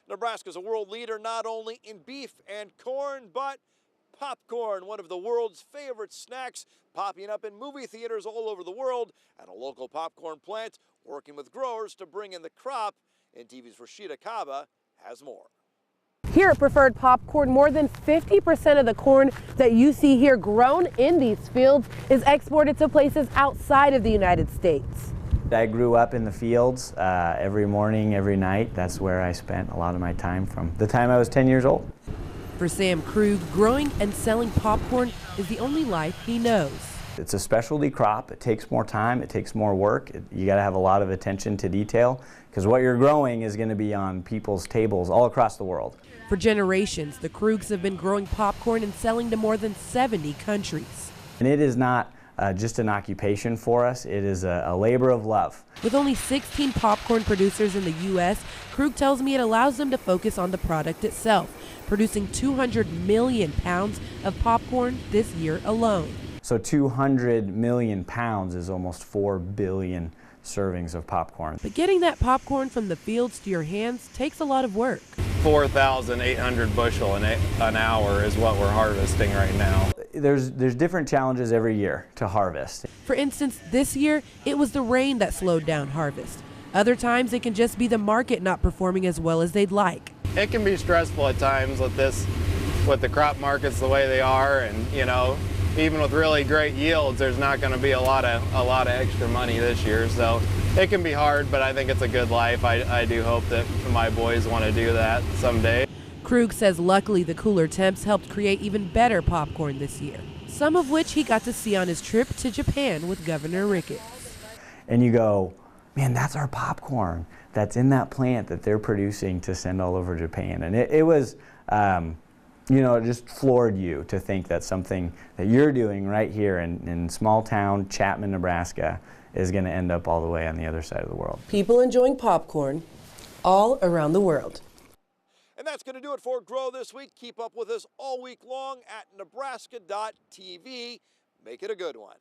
Nebraska's a world leader not only in beef and corn, but popcorn, one of the world's favorite snacks, popping up in movie theaters all over the world, and a local popcorn plant working with growers to bring in the crop. NTV's Rashida Kaba has more. Here at Preferred Popcorn, more than 50% of the corn that you see here grown in these fields is exported to places outside of the United States. I grew up in the fields every morning, every night. That's where I spent a lot of my time from the time I was 10 years old. For Sam Krug, growing and selling popcorn is the only life he knows. It's a specialty crop. It takes more time. It takes more work. You got to have a lot of attention to detail because what you're growing is going to be on people's tables all across the world. For generations, the Krugs have been growing popcorn and selling to more than 70 countries. And it is not just an occupation for us. It is a labor of love. With only 16 popcorn producers in the U.S., Krug tells me it allows them to focus on the product itself, producing 200 million pounds of popcorn this year alone. So 200 million pounds is almost 4 billion servings of popcorn. But getting that popcorn from the fields to your hands takes a lot of work. 4,800 bushel an hour is what we're harvesting right now. There's different challenges every year to harvest. For instance, this year, it was the rain that slowed down harvest. Other times, it can just be the market not performing as well as they'd like. It can be stressful at times with the crop markets the way they are, and even with really great yields, there's not going to be a lot of extra money this year. So it can be hard, but I think it's a good life. I do hope that my boys want to do that someday. Krug says luckily the cooler temps helped create even better popcorn this year, some of which he got to see on his trip to Japan with Governor Ricketts. And you go, man, that's our popcorn that's in that plant that they're producing to send all over Japan. And it was, it just floored you to think that something that you're doing right here in small town Chapman, Nebraska, is going to end up all the way on the other side of the world. People enjoying popcorn all around the world. And that's going to do it for Grow This Week. Keep up with us all week long at Nebraska.tv. Make it a good one.